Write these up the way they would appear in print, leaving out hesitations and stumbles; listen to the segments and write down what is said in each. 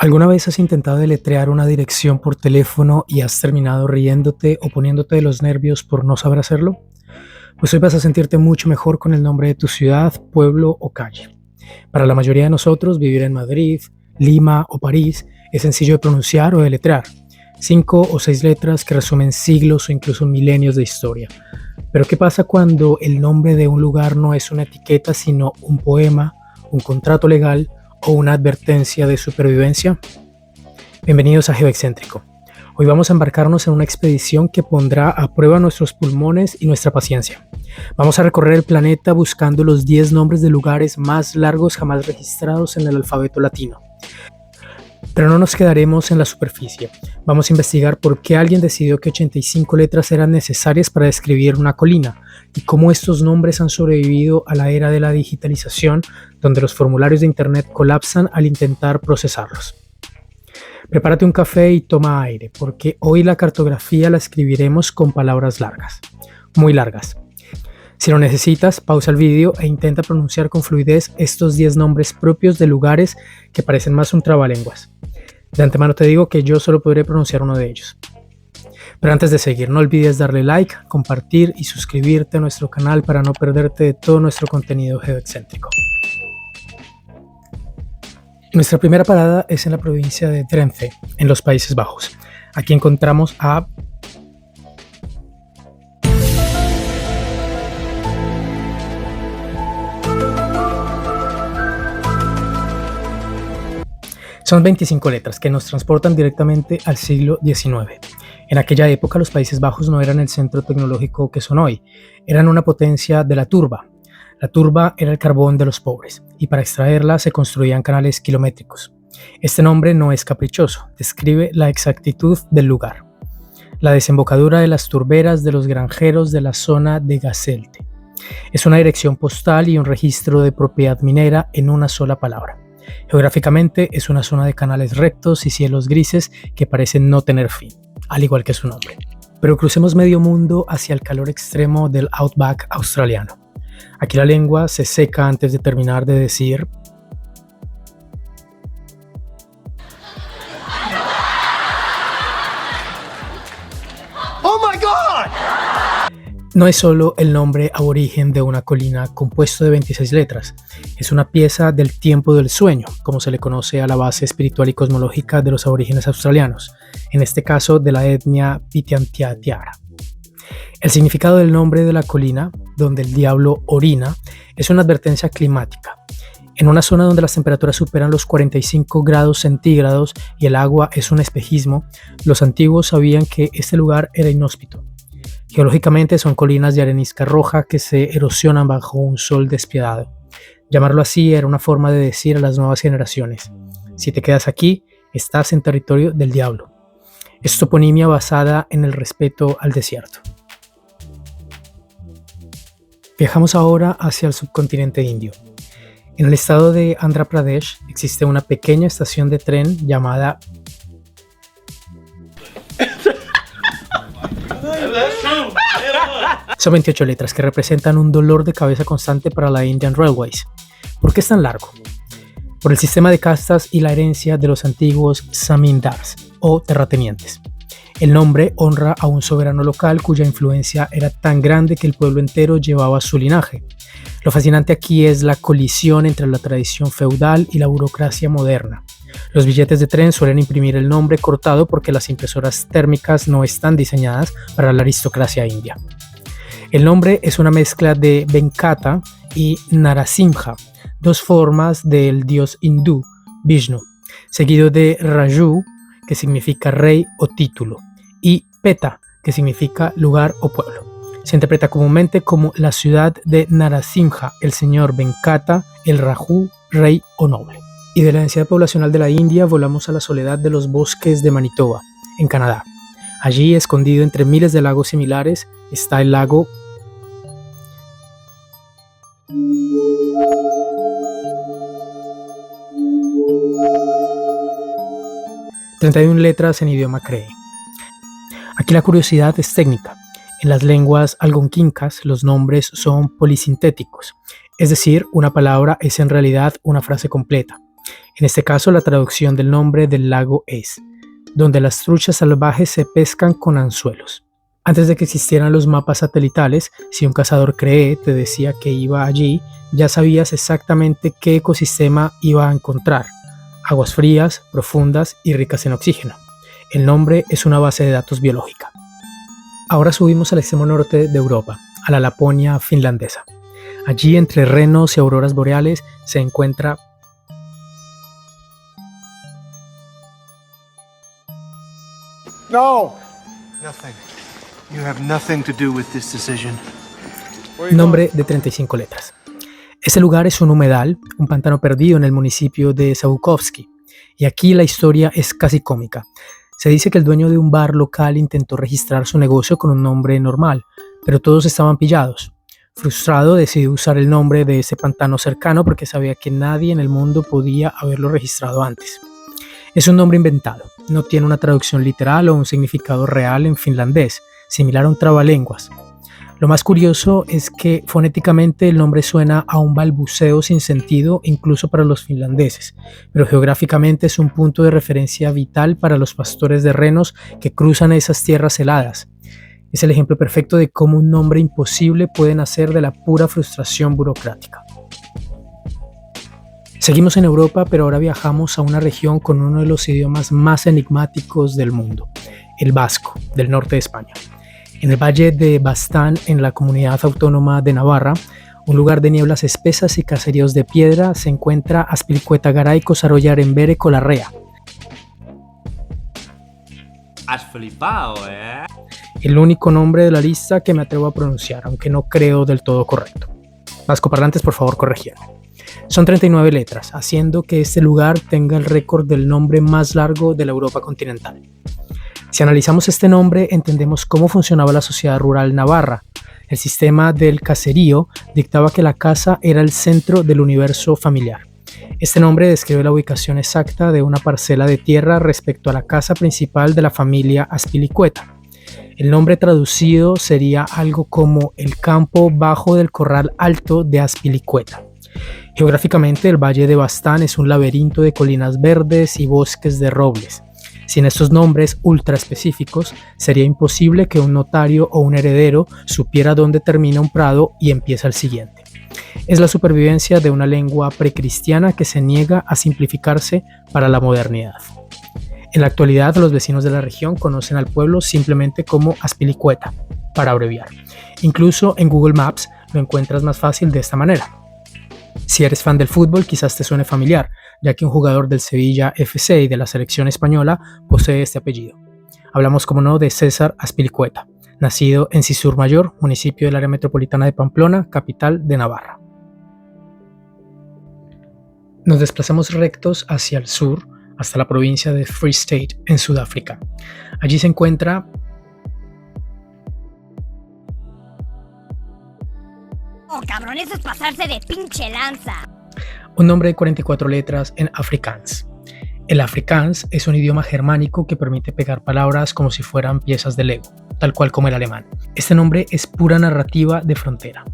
¿Alguna vez has intentado deletrear una dirección por teléfono y has terminado riéndote o poniéndote de los nervios por no saber hacerlo? Pues hoy vas a sentirte mucho mejor con el nombre de tu ciudad, pueblo o calle. Para la mayoría de nosotros, vivir en Madrid, Lima o París es sencillo de pronunciar o deletrear. 5 o 6 letras que resumen siglos o incluso milenios de historia. Pero ¿qué pasa cuando el nombre de un lugar no es una etiqueta, sino un poema, un contrato legal o una advertencia de supervivencia? Bienvenidos a Geoexcéntrico. Hoy vamos a embarcarnos en una expedición que pondrá a prueba nuestros pulmones y nuestra paciencia. Vamos a recorrer el planeta buscando los 10 nombres de lugares más largos jamás registrados en el alfabeto latino. Pero no nos quedaremos en la superficie. Vamos a investigar por qué alguien decidió que 85 letras eran necesarias para describir una colina y cómo estos nombres han sobrevivido a la era de la digitalización, donde los formularios de Internet colapsan al intentar procesarlos. Prepárate un café y toma aire, porque hoy la cartografía la escribiremos con palabras largas, muy largas. Si lo necesitas, pausa el vídeo e intenta pronunciar con fluidez estos 10 nombres propios de lugares que parecen más un trabalenguas. De antemano te digo que yo solo podré pronunciar uno de ellos. Pero antes de seguir, no olvides darle like, compartir y suscribirte a nuestro canal para no perderte de todo nuestro contenido geoexcéntrico. Nuestra primera parada es en la provincia de Drenthe, en los Países Bajos. Aquí encontramos a Son 25 letras que nos transportan directamente al siglo XIX. En aquella época los Países Bajos no eran el centro tecnológico que son hoy, eran una potencia de la turba. La turba era el carbón de los pobres y para extraerla se construían canales kilométricos. Este nombre no es caprichoso, describe la exactitud del lugar. La desembocadura de las turberas de los granjeros de la zona de Gazelte. Es una dirección postal y un registro de propiedad minera en una sola palabra. Geográficamente es una zona de canales rectos y cielos grises que parecen no tener fin, al igual que su nombre. Pero crucemos medio mundo hacia el calor extremo del Outback australiano. Aquí la lengua se seca antes de terminar de decir. ¡Oh my God! No es solo el nombre aborigen de una colina compuesto de 26 letras, es una pieza del tiempo del sueño, como se le conoce a la base espiritual y cosmológica de los aborígenes australianos, en este caso de la etnia Pitjantjatjara. El significado del nombre de la colina, donde el diablo orina, es una advertencia climática. En una zona donde las temperaturas superan los 45 grados centígrados y el agua es un espejismo, los antiguos sabían que este lugar era inhóspito. Geológicamente son colinas de arenisca roja que se erosionan bajo un sol despiadado. Llamarlo así era una forma de decir a las nuevas generaciones: si te quedas aquí, estás en territorio del diablo. Es toponimia basada en el respeto al desierto. Viajamos ahora hacia el subcontinente indio. En el estado de Andhra Pradesh existe una pequeña estación de tren llamada Son 28 letras que representan un dolor de cabeza constante para la Indian Railways. ¿Por qué es tan largo? Por el sistema de castas y la herencia de los antiguos zamindars o terratenientes. El nombre honra a un soberano local cuya influencia era tan grande que el pueblo entero llevaba su linaje. Lo fascinante aquí es la colisión entre la tradición feudal y la burocracia moderna. Los billetes de tren suelen imprimir el nombre cortado porque las impresoras térmicas no están diseñadas para la aristocracia india. El nombre es una mezcla de Venkata y Narasimha, dos formas del dios hindú Vishnu, seguido de Raju, que significa rey o título, y Peta, que significa lugar o pueblo. Se interpreta comúnmente como la ciudad de Narasimha, el señor Venkata, el Raju, rey o noble. Y de la densidad poblacional de la India volamos a la soledad de los bosques de Manitoba, en Canadá. Allí, escondido entre miles de lagos similares, está el lago 31 letras en idioma cree. Aquí la curiosidad es técnica. En las lenguas algonquincas los nombres son polisintéticos, es decir, una palabra es en realidad una frase completa. En este caso, la traducción del nombre del lago es donde las truchas salvajes se pescan con anzuelos. Antes de que existieran los mapas satelitales, si un cazador cree te decía que iba allí, ya sabías exactamente qué ecosistema iba a encontrar. Aguas frías, profundas y ricas en oxígeno. El nombre es una base de datos biológica. Ahora subimos al extremo norte de Europa, a la Laponia finlandesa. Allí, entre renos y auroras boreales, se encuentra No! Nothing. You have nothing to do with this decision. nombre de 35 letras. Este lugar es un humedal, un pantano perdido en el municipio de Savukovsky, y aquí la historia es casi cómica. Se dice que el dueño de un bar local intentó registrar su negocio con un nombre normal, pero todos estaban pillados. Frustrado, decidió usar el nombre de ese pantano cercano porque sabía que nadie en el mundo podía haberlo registrado antes. Es un nombre inventado, no tiene una traducción literal o un significado real en finlandés, similar a un trabalenguas. Lo más curioso es que fonéticamente el nombre suena a un balbuceo sin sentido incluso para los finlandeses, pero geográficamente es un punto de referencia vital para los pastores de renos que cruzan esas tierras heladas. Es el ejemplo perfecto de cómo un nombre imposible puede nacer de la pura frustración burocrática. Seguimos en Europa, pero ahora viajamos a una región con uno de los idiomas más enigmáticos del mundo, el vasco, del norte de España. En el valle de Baztán, en la comunidad autónoma de Navarra, un lugar de nieblas espesas y caseríos de piedra, se encuentra Azpilicueta Garay Cosarollar Embere Colarrea. Has flipado, ¿eh? El único nombre de la lista que me atrevo a pronunciar, aunque no creo del todo correcto. Vascoparlantes, por favor, corregidme. Son 39 letras, haciendo que este lugar tenga el récord del nombre más largo de la Europa continental. Si analizamos este nombre, entendemos cómo funcionaba la sociedad rural navarra. El sistema del caserío dictaba que la casa era el centro del universo familiar. Este nombre describe la ubicación exacta de una parcela de tierra respecto a la casa principal de la familia Azpilicueta. El nombre traducido sería algo como el campo bajo del corral alto de Azpilicueta. Geográficamente, el Valle de Baztán es un laberinto de colinas verdes y bosques de robles. Sin estos nombres ultra específicos, sería imposible que un notario o un heredero supiera dónde termina un prado y empieza el siguiente. Es la supervivencia de una lengua precristiana que se niega a simplificarse para la modernidad. En la actualidad, los vecinos de la región conocen al pueblo simplemente como Azpilicueta, para abreviar. Incluso en Google Maps lo encuentras más fácil de esta manera. Si eres fan del fútbol, quizás te suene familiar, ya que un jugador del Sevilla FC y de la selección española posee este apellido. Hablamos, como no, de César Azpilicueta, nacido en Cisur Mayor, municipio del área metropolitana de Pamplona, capital de Navarra. Nos desplazamos rectos hacia el sur, hasta la provincia de Free State, en Sudáfrica. Allí se encuentra ¡Oh, cabrón! Eso es pasarse de pinche lanza. un nombre de 44 letras en Afrikaans. El Afrikaans es un idioma germánico que permite pegar palabras como si fueran piezas de Lego, tal cual como el alemán. Este nombre es pura narrativa de frontera.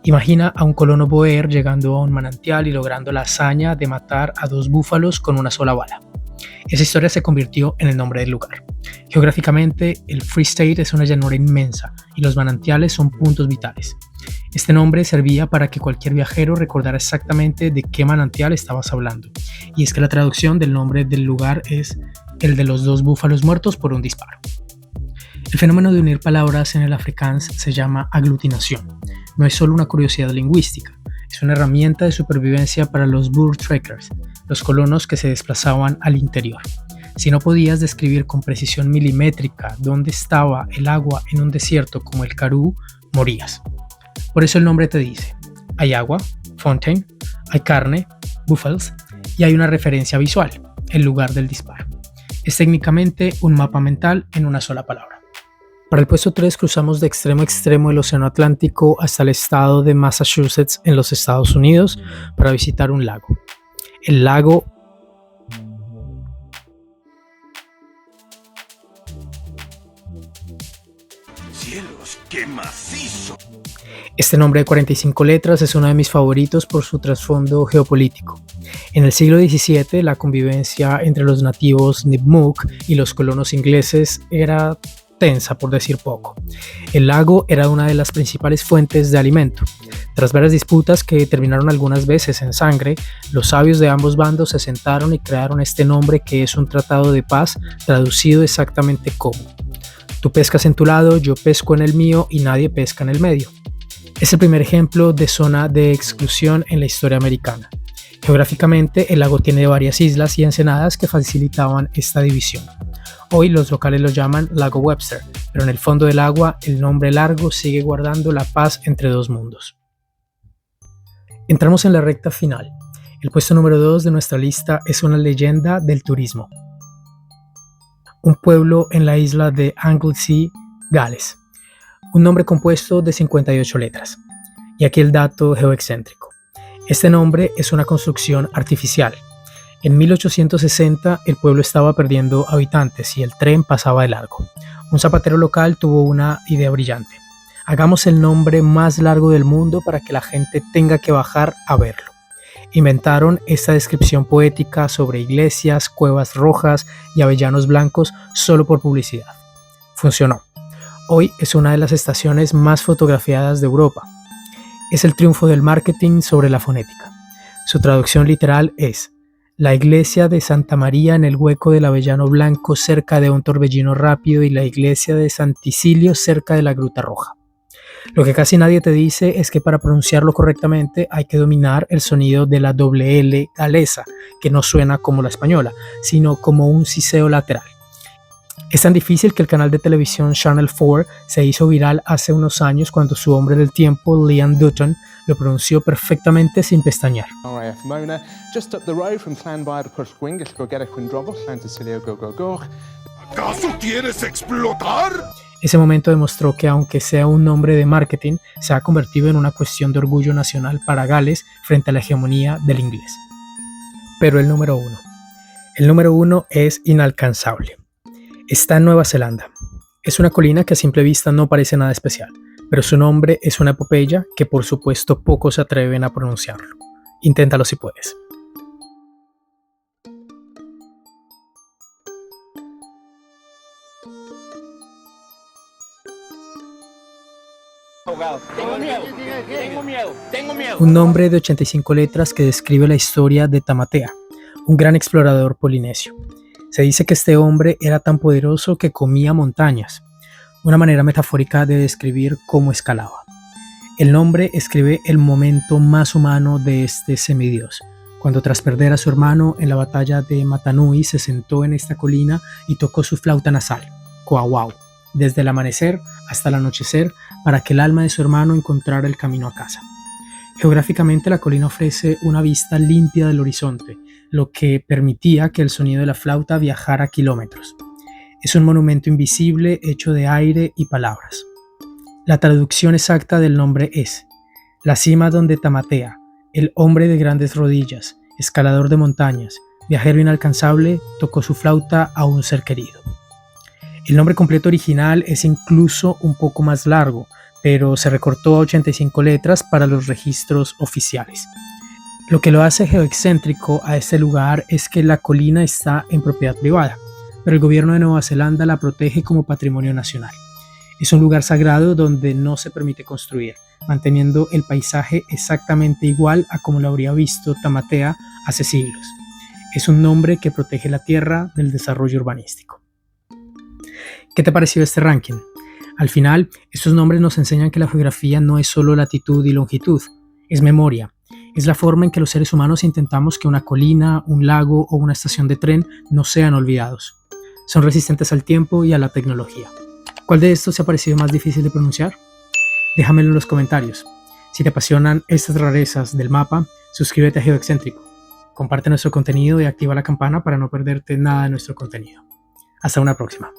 Imagina a un colono boer llegando a un manantial y logrando la hazaña de matar a 2 búfalos con una sola bala. Esa historia se convirtió en el nombre del lugar. Geográficamente, el Free State es una llanura inmensa y los manantiales son puntos vitales. Este nombre servía para que cualquier viajero recordara exactamente de qué manantial estabas hablando. Y es que la traducción del nombre del lugar es el de los 2 búfalos muertos por un disparo. El fenómeno de unir palabras en el Afrikaans se llama aglutinación. No es solo una curiosidad lingüística, es una herramienta de supervivencia para los Voortrekkers, los colonos que se desplazaban al interior. Si no podías describir con precisión milimétrica dónde estaba el agua en un desierto como el Karoo, morías. Por eso el nombre te dice, hay agua, fontaine, hay carne, buffels, y hay una referencia visual, el lugar del disparo. Es técnicamente un mapa mental en una sola palabra. Para el puesto 3 cruzamos de extremo a extremo el Océano Atlántico hasta el estado de Massachusetts en los Estados Unidos para visitar un lago. El lago ¡Cielos, qué macizo! Este nombre de 45 letras es uno de mis favoritos por su trasfondo geopolítico. En el siglo XVII, la convivencia entre los nativos Nipmuc y los colonos ingleses era tensa, por decir poco. El lago era una de las principales fuentes de alimento. Tras varias disputas que terminaron algunas veces en sangre, los sabios de ambos bandos se sentaron y crearon este nombre, que es un tratado de paz traducido exactamente como: tú pescas en tu lado, yo pesco en el mío y nadie pesca en el medio. Es el primer ejemplo de zona de exclusión en la historia americana. Geográficamente, el lago tiene varias islas y ensenadas que facilitaban esta división. Hoy los locales lo llaman Lago Webster, pero en el fondo del agua el nombre largo sigue guardando la paz entre dos mundos. Entramos en la recta final. El puesto número 2 de nuestra lista es una leyenda del turismo. Un pueblo en la isla de Anglesey, Gales. Un nombre compuesto de 58 letras. Y aquí el dato geoexcéntrico. Este nombre es una construcción artificial. En 1860 el pueblo estaba perdiendo habitantes y el tren pasaba de largo. Un zapatero local tuvo una idea brillante. Hagamos el nombre más largo del mundo para que la gente tenga que bajar a verlo. Inventaron esta descripción poética sobre iglesias, cuevas rojas y avellanos blancos solo por publicidad. Funcionó. Hoy es una de las estaciones más fotografiadas de Europa. Es el triunfo del marketing sobre la fonética. Su traducción literal es: la iglesia de Santa María en el hueco del avellano blanco cerca de un torbellino rápido y la iglesia de Santicilio cerca de la Gruta Roja. Lo que casi nadie te dice es que para pronunciarlo correctamente hay que dominar el sonido de la doble L galesa, que no suena como la española, sino como un siseo lateral. Es tan difícil que el canal de televisión Channel 4 se hizo viral hace unos años cuando su hombre del tiempo, Liam Dutton, lo pronunció perfectamente sin pestañear. RAF Mona, just up the road from Llanfair to Pwllgwyngyll, Gorgeric Windrobol, Llantysilio, Go. ¿Acaso quieres explotar? Ese momento demostró que, aunque sea un nombre de marketing, se ha convertido en una cuestión de orgullo nacional para Gales frente a la hegemonía del inglés. Pero el número 1. El número 1 es inalcanzable. Está en Nueva Zelanda. Es una colina que a simple vista no parece nada especial, pero su nombre es una epopeya que por supuesto pocos se atreven a pronunciarlo. Inténtalo si puedes. Tengo miedo. Un nombre de 85 letras que describe la historia de Tamatea, un gran explorador polinesio. Se dice que este hombre era tan poderoso que comía montañas, una manera metafórica de describir cómo escalaba. El nombre escribe el momento más humano de este semidios, cuando tras perder a su hermano en la batalla de Matanui se sentó en esta colina y tocó su flauta nasal, coawau, desde el amanecer hasta el anochecer para que el alma de su hermano encontrara el camino a casa. Geográficamente la colina ofrece una vista limpia del horizonte, lo que permitía que el sonido de la flauta viajara kilómetros. Es un monumento invisible hecho de aire y palabras. La traducción exacta del nombre es: la cima donde Tamatea, el hombre de grandes rodillas, escalador de montañas, viajero inalcanzable, tocó su flauta a un ser querido. El nombre completo original es incluso un poco más largo, pero se recortó a 85 letras para los registros oficiales. Lo que lo hace geoexcéntrico a este lugar es que la colina está en propiedad privada, pero el gobierno de Nueva Zelanda la protege como patrimonio nacional. Es un lugar sagrado donde no se permite construir, manteniendo el paisaje exactamente igual a como lo habría visto Tamatea hace siglos. Es un nombre que protege la tierra del desarrollo urbanístico. ¿Qué te pareció este ranking? Al final, estos nombres nos enseñan que la geografía no es solo latitud y longitud, es memoria. Es la forma en que los seres humanos intentamos que una colina, un lago o una estación de tren no sean olvidados. Son resistentes al tiempo y a la tecnología. ¿Cuál de estos te ha parecido más difícil de pronunciar? Déjamelo en los comentarios. Si te apasionan estas rarezas del mapa, suscríbete a Geoexcéntrico. Comparte nuestro contenido y activa la campana para no perderte nada de nuestro contenido. Hasta una próxima.